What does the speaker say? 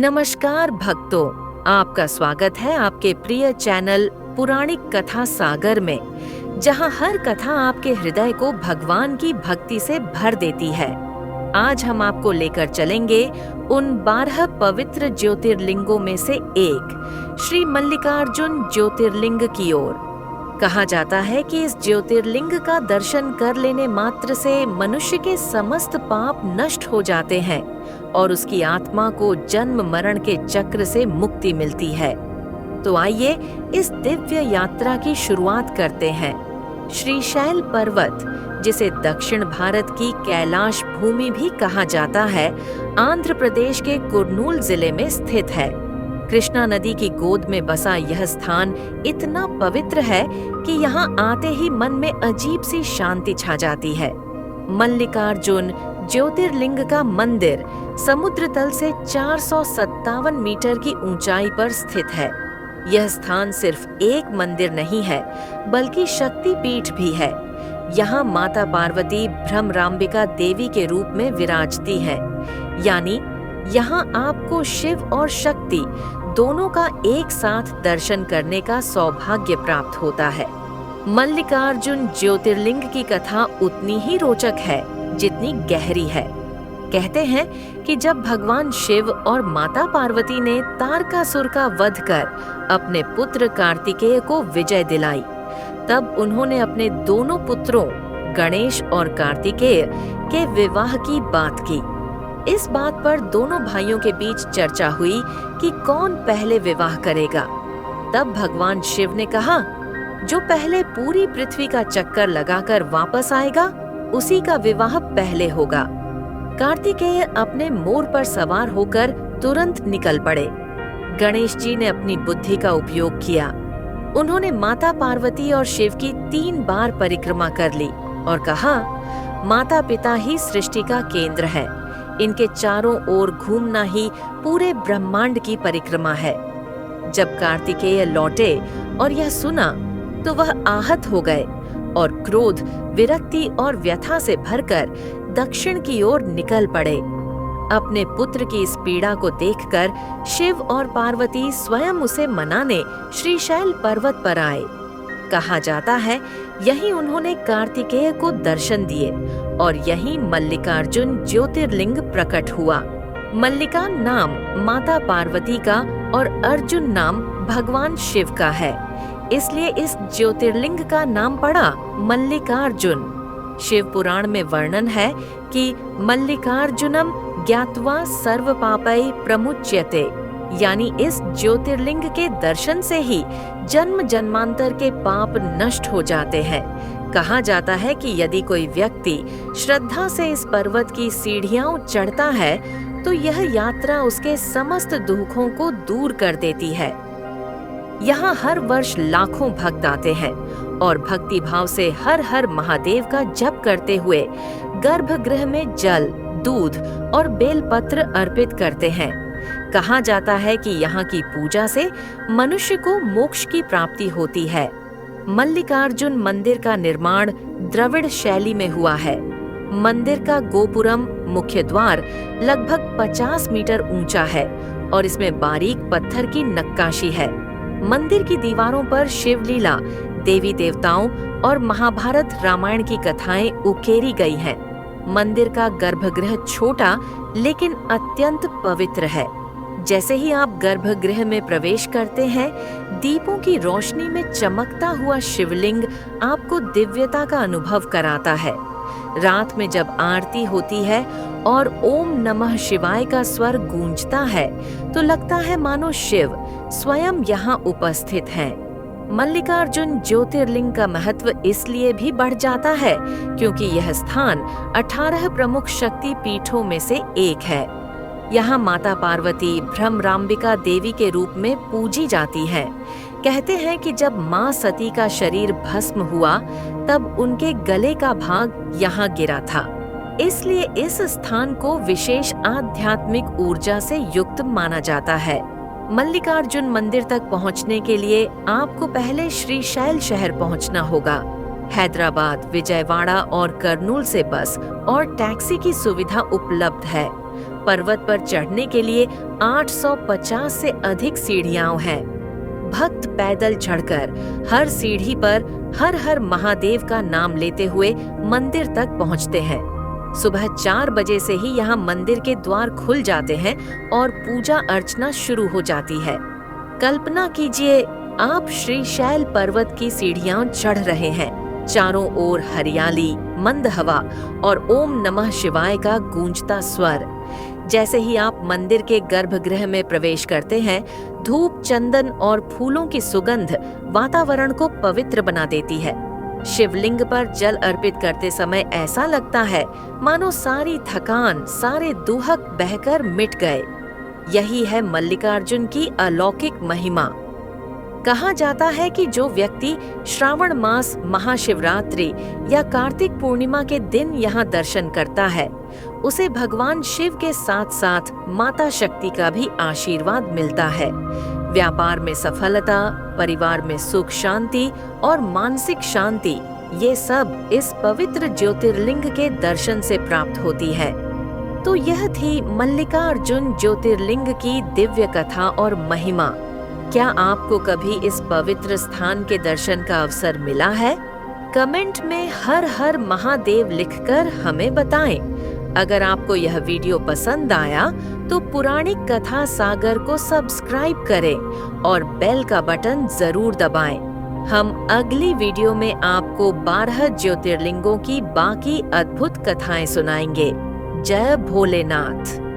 नमस्कार भक्तों, आपका स्वागत है आपके प्रिय चैनल पुराणिक कथा सागर में, जहां हर कथा आपके हृदय को भगवान की भक्ति से भर देती है। आज हम आपको लेकर चलेंगे उन 12 पवित्र ज्योतिर्लिंगों में से एक श्री मल्लिकार्जुन ज्योतिर्लिंग की ओर। कहा जाता है कि इस ज्योतिर्लिंग का दर्शन कर लेने मात्र से मनुष्य के समस्त पाप नष्ट हो जाते हैं और उसकी आत्मा को जन्म मरण के चक्र से मुक्ति मिलती है। तो आइए इस दिव्य यात्रा की शुरुआत करते हैं। श्रीशैल पर्वत, जिसे दक्षिण भारत की कैलाश भूमि भी कहा जाता है, आंध्र प्रदेश के कुर्नूल जिले में स्थित है। कृष्णा नदी की गोद में बसा यह स्थान इतना पवित्र है कि यहाँ आते ही मन में अजीब सी शांति छा जाती है। मल्लिकार्जुन ज्योतिर्लिंग का मंदिर समुद्र तल से 457 मीटर की ऊंचाई पर स्थित है। यह स्थान सिर्फ एक मंदिर नहीं है, बल्कि शक्ति पीठ भी है। यहाँ माता पार्वती भ्रमराम्बिका देवी के रूप में विराजती है, यानी यहाँ आपको शिव और शक्ति दोनों का एक साथ दर्शन करने का सौभाग्य प्राप्त होता है। मल्लिकार्जुन ज्योतिर्लिंग की कथा उतनी ही रोचक है जितनी गहरी है। कहते हैं कि जब भगवान शिव और माता पार्वती ने तारकासुर का वध कर अपने पुत्र कार्तिकेय को विजय दिलाई, तब उन्होंने अपने दोनों पुत्रों गणेश और कार्तिकेय के विवाह की बात की। इस बात पर दोनों भाइयों के बीच चर्चा हुई कि कौन पहले विवाह करेगा। तब भगवान शिव ने कहा, जो पहले पूरी पृथ्वी का चक्कर लगाकर वापस आएगा, उसी का विवाह पहले होगा। कार्तिकेय अपने मोर पर सवार होकर तुरंत निकल पड़े। गणेश जी ने अपनी बुद्धि का उपयोग किया। उन्होंने माता पार्वती और शिव की 3 बार परिक्रमा कर ली और कहा, माता पिता ही सृष्टि का केंद्र है। इनके चारों ओर घूमना ही पूरे ब्रह्मांड की परिक्रमा है। जब कार्तिकेय लौटे और यह सुना तो वह आहत हो गए और क्रोध, विरक्ति और व्यथा से भरकर दक्षिण की ओर निकल पड़े। अपने पुत्र की इस पीड़ा को देखकर शिव और पार्वती स्वयं उसे मनाने श्रीशैल पर्वत पर आए। कहा जाता है यहीं उन्होंने कार्तिकेय को दर्शन दिए और यहीं मल्लिकार्जुन ज्योतिर्लिंग प्रकट हुआ। मल्लिका नाम माता पार्वती का और अर्जुन नाम भगवान शिव का है, इसलिए इस ज्योतिर्लिंग का नाम पड़ा मल्लिकार्जुन। शिव पुराण में वर्णन है कि मल्लिकार्जुनम ज्ञात्वा सर्व पापै प्रमुच्यते, यानी इस ज्योतिर्लिंग के दर्शन से ही जन्म जन्मांतर के पाप नष्ट हो जाते हैं। कहा जाता है कि यदि कोई व्यक्ति श्रद्धा से इस पर्वत की सीढ़ियां चढ़ता है तो यह यात्रा उसके समस्त दुखों को दूर कर देती है। यहाँ हर वर्ष लाखों भक्त आते हैं और भक्ति भाव से हर हर महादेव का जप करते हुए गर्भगृह में जल, दूध और बेलपत्र अर्पित करते हैं। कहा जाता है कि यहाँ की पूजा से मनुष्य को मोक्ष की प्राप्ति होती है। मल्लिकार्जुन मंदिर का निर्माण द्रविड़ शैली में हुआ है। मंदिर का गोपुरम मुख्य द्वार लगभग 50 मीटर ऊंचा है और इसमें बारीक पत्थर की नक्काशी है। मंदिर की दीवारों पर शिवलीला, देवी देवताओं और महाभारत रामायण की कथाएं उकेरी गई हैं। मंदिर का गर्भगृह छोटा लेकिन अत्यंत पवित्र है। जैसे ही आप गर्भगृह में प्रवेश करते हैं, दीपों की रोशनी में चमकता हुआ शिवलिंग आपको दिव्यता का अनुभव कराता है। रात में जब आरती होती है और ओम नमः शिवाय का स्वर गूंजता है तो लगता है मानो शिव स्वयं यहाँ उपस्थित हैं। मल्लिकार्जुन ज्योतिर्लिंग का महत्व इसलिए भी बढ़ जाता है क्योंकि यह स्थान 18 प्रमुख शक्ति पीठों में से एक है। यहाँ माता पार्वती भ्रमराम्बिका देवी के रूप में पूजी जाती हैं। कहते हैं कि जब माँ सती का शरीर भस्म हुआ तब उनके गले का भाग यहाँ गिरा था, इसलिए इस स्थान को विशेष आध्यात्मिक ऊर्जा से युक्त माना जाता है। मल्लिकार्जुन मंदिर तक पहुँचने के लिए आपको पहले श्रीशैल शहर पहुँचना होगा। हैदराबाद, विजयवाड़ा और कर्नूल से बस और टैक्सी की सुविधा उपलब्ध है। पर्वत पर चढ़ने के लिए 850 से अधिक सीढ़ियां हैं। भक्त पैदल चढ़कर हर सीढ़ी पर हर हर महादेव का नाम लेते हुए मंदिर तक पहुंचते हैं। सुबह 4 बजे से ही यहाँ मंदिर के द्वार खुल जाते हैं और पूजा अर्चना शुरू हो जाती है। कल्पना कीजिए, आप श्रीशैल पर्वत की सीढ़ियां चढ़ रहे हैं। चारों ओर हरियाली, मंद हवा और ओम नमः शिवाय का गूंजता स्वर। जैसे ही आप मंदिर के गर्भगृह में प्रवेश करते हैं, धूप, चंदन और फूलों की सुगंध वातावरण को पवित्र बना देती है। शिवलिंग पर जल अर्पित करते समय ऐसा लगता है मानो सारी थकान, सारे दुहक बहकर मिट गए। यही है मल्लिकार्जुन की अलौकिक महिमा। कहा जाता है कि जो व्यक्ति श्रावण मास, महाशिवरात्रि या कार्तिक पूर्णिमा के दिन यहाँ दर्शन करता है, उसे भगवान शिव के साथ साथ माता शक्ति का भी आशीर्वाद मिलता है। व्यापार में सफलता, परिवार में सुख शांति और मानसिक शांति, ये सब इस पवित्र ज्योतिर्लिंग के दर्शन से प्राप्त होती है। तो यह थी मल्लिकार्जुन ज्योतिर्लिंग की दिव्य कथा और महिमा। क्या आपको कभी इस पवित्र स्थान के दर्शन का अवसर मिला है? कमेंट में हर हर महादेव लिखकर हमें बताएं। अगर आपको यह वीडियो पसंद आया तो पुराणिक कथा सागर को सब्सक्राइब करें और बेल का बटन जरूर दबाएं। हम अगली वीडियो में आपको 12 ज्योतिर्लिंगों की बाकी अद्भुत कथाएं सुनाएंगे। जय भोलेनाथ।